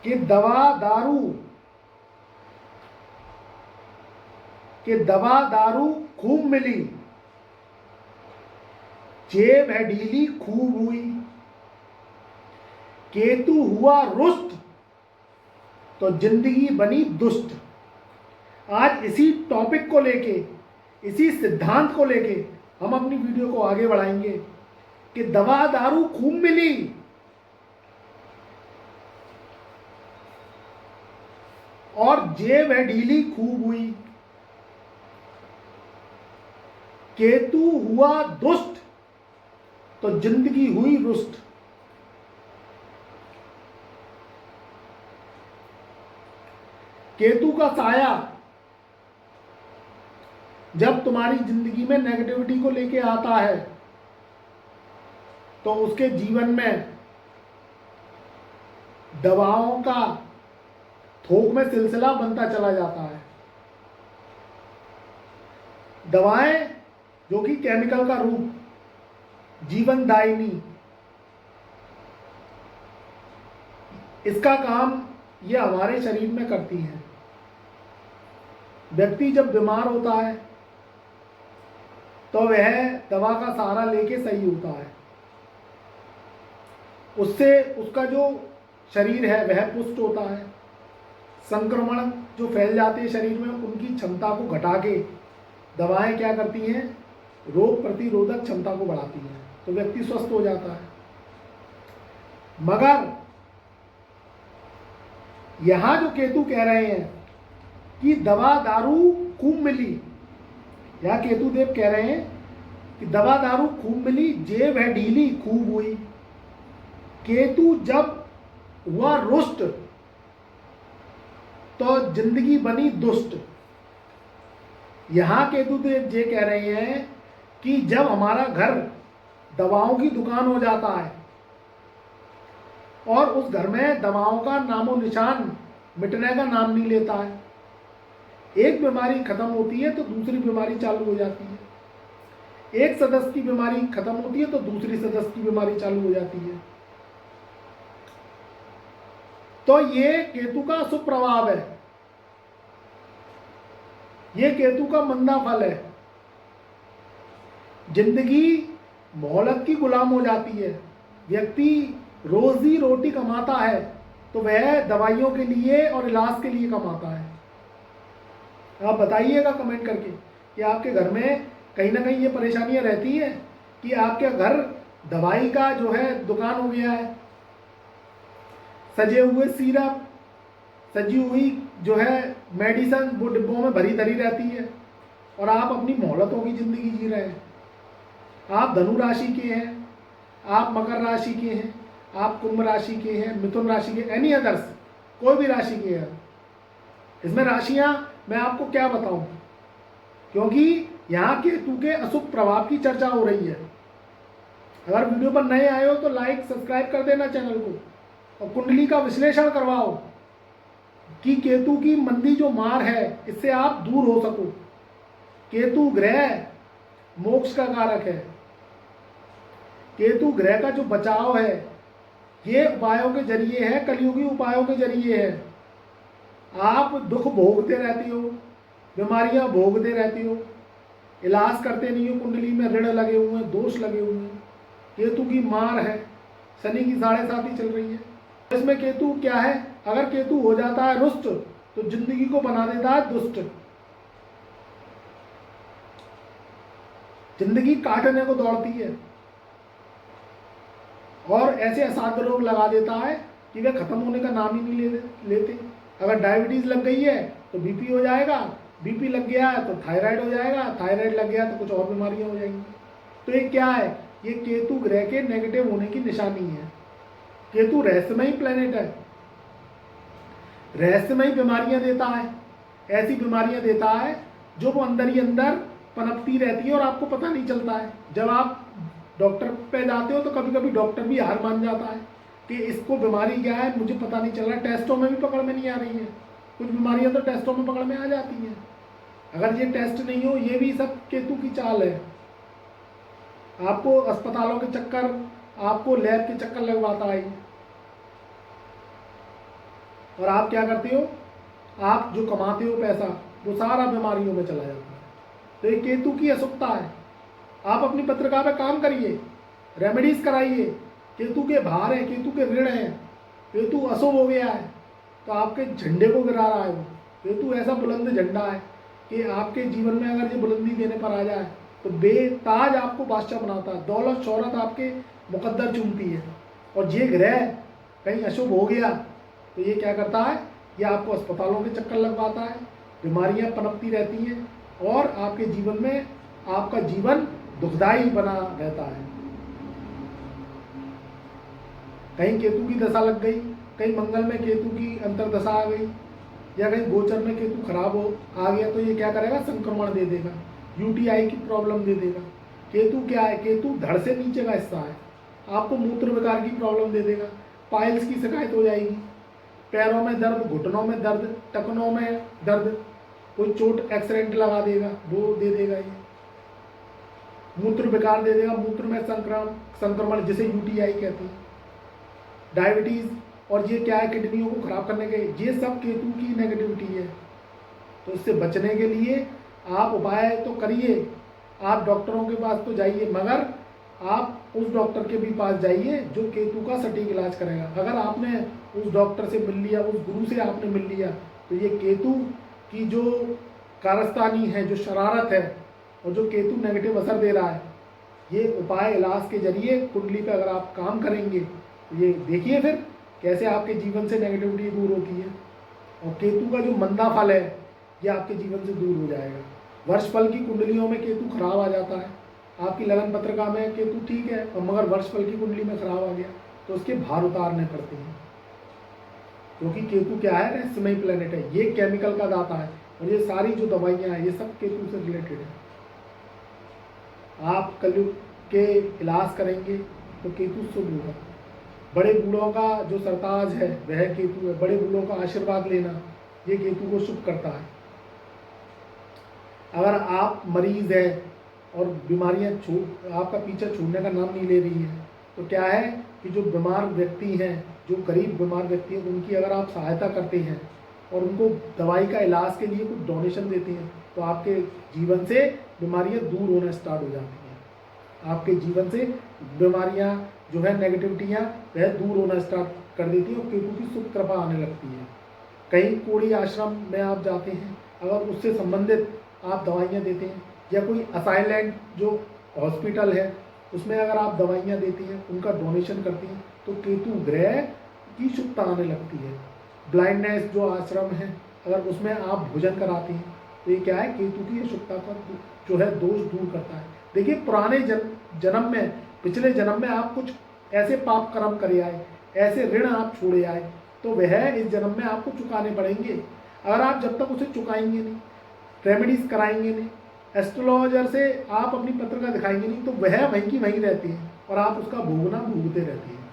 कि दवा दारू खूब मिली, जेब है ढीली खूब हुई, केतु हुआ रुष्ट तो जिंदगी बनी दुष्ट। आज इसी टॉपिक को लेके, इसी सिद्धांत को लेके हम अपनी वीडियो को आगे बढ़ाएंगे कि दवा दारू खूब मिली और जेब है ढीली खूब हुई, केतु हुआ दुष्ट तो जिंदगी हुई रुष्ट। केतु का साया जब तुम्हारी जिंदगी में नेगेटिविटी को लेके आता है तो उसके जीवन में दवाओं का थोक में सिलसिला बनता चला जाता है। दवाएं जो कि केमिकल का रूप, जीवनदायिनी, इसका काम ये हमारे शरीर में करती है। व्यक्ति जब बीमार होता है तो वह दवा का सहारा लेके सही होता है। उससे उसका जो शरीर है वह पुष्ट होता है। संक्रमण जो फैल जाते हैं शरीर में उनकी क्षमता को घटा के दवाएं क्या करती हैं, रोग प्रतिरोधक क्षमता को बढ़ाती हैं, तो व्यक्ति स्वस्थ हो जाता है। मगर यहां जो केतु कह रहे हैं कि दवा दारू खूब मिली, या केतु देव कह रहे हैं कि दवा दारू खूब मिली, जेब है ढीली खूब हुई। केतु जब हुआ रुष्ट तो जिंदगी बनी दुष्ट। यहां केतु देव ये कह रहे हैं कि जब हमारा घर दवाओं की दुकान हो जाता है और उस घर में दवाओं का नामो निशान मिटने का नाम नहीं लेता है, एक बीमारी खत्म होती है तो दूसरी बीमारी चालू हो जाती है, एक सदस्य की बीमारी खत्म होती है तो दूसरी सदस्य की बीमारी चालू हो जाती है। तो ये केतु का शुभ प्रभाव है, ये केतु का मंदा फल है। जिंदगी मोहलत की गुलाम हो जाती है। व्यक्ति रोजी रोटी कमाता है तो वह दवाइयों के लिए और इलाज के लिए कमाता है। आप बताइएगा कमेंट करके कि आपके घर में कहीं ना कहीं ये परेशानियां रहती हैं कि आपके घर दवाई का जो है दुकान हो गया है। सजे हुए सिरप, सजी हुई जो है मेडिसिन वो डिब्बों में भरी धरी रहती है और आप अपनी मोहलतों की जिंदगी जी रहे हैं। आप धनु राशि के हैं, आप मकर राशि के हैं, आप कुंभ राशि के हैं, मिथुन राशि के, एनी अदर्स, कोई भी राशि के हैं। इसमें राशियां मैं आपको क्या बताऊं, क्योंकि यहाँ केतु के अशुभ प्रभाव की चर्चा हो रही है। अगर वीडियो पर नए आए हो तो लाइक सब्सक्राइब कर देना चैनल को और कुंडली का विश्लेषण करवाओ कि केतु की मंदी जो मार है इससे आप दूर हो सको। केतु ग्रह मोक्ष का कारक है। केतु ग्रह का जो बचाव है ये उपायों के जरिए है, कलयुगी उपायों के जरिए है। आप दुख भोगते रहती हो, बीमारियां भोगते रहती हो, इलाज करते नहीं हो, कुंडली में ऋण लगे हुए हैं, दोष लगे हुए हैं, केतु की मार है, शनि की 7.5 चल रही है। इसमें केतु क्या है, अगर केतु हो जाता है रुष्ट तो जिंदगी को बना देता है दुष्ट। जिंदगी काटने को दौड़ती है और ऐसे असाध्य रोग लगा देता है कि वे खत्म होने का नाम ही नहीं लेते। अगर डायबिटीज लग गई है तो बीपी हो जाएगा, बीपी लग गया है तो थायराइड हो जाएगा, थायराइड लग गया तो कुछ और बीमारियां हो जाएंगी। तो ये क्या है, ये केतु ग्रह के नेगेटिव होने की निशानी है। केतु रहस्यमयी प्लेनेट है, रहस्यमयी बीमारियां देता है, ऐसी बीमारियां देता है जो वो अंदर ही अंदर पनपती रहती है और आपको पता नहीं चलता है। जब आप डॉक्टर पे जाते हो तो कभी कभी डॉक्टर भी हार मान जाता है कि इसको बीमारी क्या है मुझे पता नहीं चल रहा। टेस्टों में भी पकड़ में नहीं आ रही है, कुछ बीमारियां तो टेस्टों में पकड़ में आ जाती हैं। अगर ये टेस्ट नहीं हो, ये भी सब केतु की चाल है। आपको अस्पतालों के चक्कर, आपको लैब के चक्कर लगवाता है। और आप क्या करते हो, आप जो कमाते हो पैसा वो सारा बीमारियों में चला जाता है। तो ये केतु की अशुभता है। आप अपनी पत्रिका पे काम करिए, रेमेडीज कराइए। केतु के भार हैं, केतु के ऋण हैं, केतु अशुभ हो गया है तो आपके झंडे को गिरा रहा है वो। केतु ऐसा बुलंद झंडा है कि आपके जीवन में अगर ये बुलंदी देने पर आ जाए तो बेताज आपको बादशाह बनाता है, दौलत शौहरत आपके मुकद्दर चूमती है। और ये ग्रह कहीं अशुभ हो गया तो ये क्या करता है, ये आपको अस्पतालों के चक्कर लगवाता है, बीमारियां पनपती रहती हैं और आपके जीवन में आपका जीवन दुखदाई बना रहता है। कहीं केतु की दशा लग गई, कहीं मंगल में केतु की अंतरदशा आ गई, या कहीं गोचर में केतु खराब हो आ गया तो ये क्या करेगा, संक्रमण दे देगा, यूटीआई की प्रॉब्लम दे देगा। केतु क्या है, केतु धड़ से नीचे का हिस्सा है, आपको मूत्र विकार की प्रॉब्लम दे देगा, पाइल्स की शिकायत हो जाएगी, पैरों में दर्द, घुटनों में दर्द, टखनों में दर्द, कोई चोट एक्सीडेंट लगा देगा वो दे देगा, ये मूत्र विकार दे देगा, मूत्र में संक्रमण जिसे यूटीआई कहते हैं, डायबिटीज, और ये क्या है, किडनियों को खराब करने के, ये सब केतु की नेगेटिविटी है। तो इससे बचने के लिए आप उपाय तो करिए, आप डॉक्टरों के पास तो जाइए, मगर आप उस डॉक्टर के भी पास जाइए जो केतु का सटीक इलाज करेगा। अगर आपने उस डॉक्टर से मिल लिया, उस गुरु से आपने मिल लिया, तो ये केतु की जो कारस्तानी है, जो शरारत है और जो केतु नेगेटिव असर दे रहा है, ये उपाय इलाज के जरिए कुंडली पे अगर आप काम करेंगे तो ये देखिए फिर कैसे आपके जीवन से नेगेटिविटी दूर होती है। और केतु का जो मंदा फल है ये आपके जीवन से दूर हो जाएगा। वर्ष फल की कुंडलियों में केतु खराब आ जाता है, आपकी लगन पत्रिका में केतु ठीक है और मगर वर्ष फल की कुंडली में खराब आ गया तो उसके भार उतारने पड़ते हैं, क्योंकि केतु क्या है, रहस्यमय प्लेनेट है, ये केमिकल का दाता है और ये सारी जो दवाइयाँ हैं ये सब केतु से रिलेटेड है। आप कलयुग के इलाज करेंगे तो केतु शुभ होगा। बड़े बूढ़ों का जो सरताज है वह केतु है, बड़े बूढ़ों का आशीर्वाद लेना ये केतु को शुभ करता है। अगर आप मरीज हैं और बीमारियां आपका पीछा छोड़ने का नाम नहीं ले रही है तो क्या है कि जो बीमार व्यक्ति हैं, जो गरीब बीमार व्यक्ति हैं, उनकी अगर आप सहायता करते हैं और उनको दवाई का इलाज के लिए कुछ डोनेशन देते हैं तो आपके जीवन से बीमारियां दूर होना स्टार्ट हो जाती हैं। आपके जीवन से बीमारियां जो है, नेगेटिविटियाँ वह दूर होना स्टार्ट कर देती है और केतु की शुभ कृपा आने लगती है। कहीं कोई आश्रम में आप जाते हैं, अगर उससे संबंधित आप दवाइयाँ देते हैं, या कोई असाइलेंट जो हॉस्पिटल है उसमें अगर आप दवाइयाँ देती हैं, उनका डोनेशन करती हैं तो केतु ग्रह की शुभता आने लगती है। ब्लाइंडनेस जो आश्रम है अगर उसमें आप भोजन कराते हैं तो ये क्या है, केतु की अशुभता का जो है दोष दूर करता है। देखिए पुराने जन्म में, पिछले जन्म में आप कुछ ऐसे पाप कर्म करे आए, ऐसे ऋण आप छोड़े आए तो वह इस जन्म में आपको चुकाने पड़ेंगे। अगर आप जब तक उसे चुकाएंगे नहीं, रेमेडीज कराएंगे नहीं, एस्ट्रोलॉजर से आप अपनी पत्रिका दिखाएंगे नहीं, तो वह वहीं की वहीं रहती है और आप उसका भोगना भोगते रहते हैं।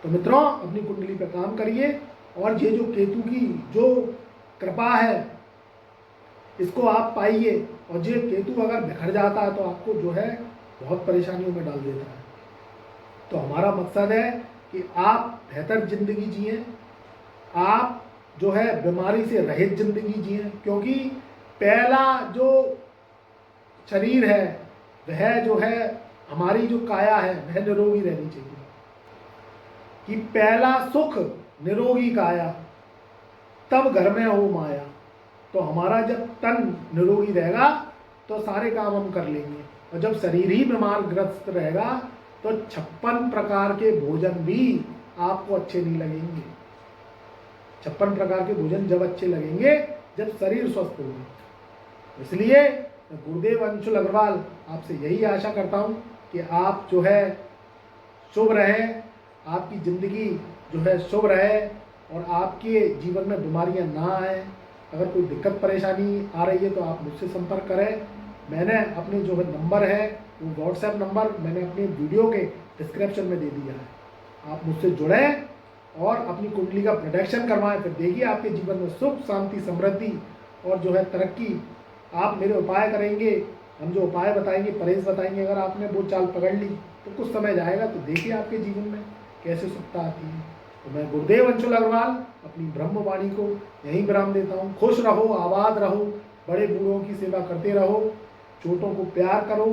तो मित्रों, अपनी कुंडली पर काम करिए और ये जो केतु की जो कृपा है इसको आप पाइए। और ये केतु अगर बिखर जाता है तो आपको जो है बहुत परेशानियों में डाल देता है। तो हमारा मकसद है कि आप बेहतर जिंदगी जिए, आप जो है बीमारी से रहित जिंदगी जिए, क्योंकि पहला जो शरीर है वह जो है हमारी जो काया है वह निरोगी रहनी चाहिए, कि पहला सुख निरोगी काया तब घर में हो माया। तो हमारा जब तन निरोगी रहेगा तो सारे काम हम कर लेंगे, और जब शरीर ही बीमार ग्रस्त रहेगा तो 56 प्रकार के भोजन भी आपको अच्छे नहीं लगेंगे। 56 प्रकार के भोजन जब अच्छे लगेंगे जब शरीर स्वस्थ होगा। इसलिए गुरुदेव अंशुल अग्रवाल आपसे यही आशा करता हूँ कि आप जो है शुभ रहें, आपकी ज़िंदगी जो है शुभ रहे और आपके जीवन में बीमारियां ना आए। अगर कोई दिक्कत परेशानी आ रही है तो आप मुझसे संपर्क करें। मैंने अपने जो है नंबर है वो व्हाट्सएप नंबर मैंने अपने वीडियो के डिस्क्रिप्शन में दे दिया है। आप मुझसे जुड़ें और अपनी कुंडली का प्रोटेक्शन करवाएं, फिर देखिए आपके जीवन में सुख, शांति, समृद्धि और जो है तरक्की। आप मेरे उपाय करेंगे, हम जो उपाय बताएंगे, परहेज बताएंगे, अगर आपने वो चाल पकड़ ली तो कुछ समय जाएगा तो देखिए आपके जीवन में कैसे सुखता आती है। तो मैं गुरुदेव अंशुल अग्रवाल अपनी ब्रह्मवाणी को यहीं विराम देता हूँ। खुश रहो, आबाद रहो, बड़े बूढ़ों की सेवा करते रहो, छोटों को प्यार करो,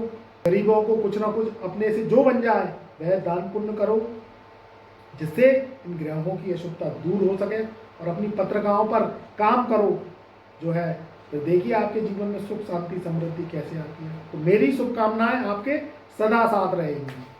गरीबों को कुछ ना कुछ अपने से जो बन जाए वह दान पुण्य करो, जिससे इन ग्रहों की अशुद्धता दूर हो सके, और अपनी पत्रिकाओं पर काम करो जो है, तो देखिए आपके जीवन में सुख शांति समृद्धि कैसे आती है। तो मेरी शुभकामनाएं आपके सदा साथ रहेंगी।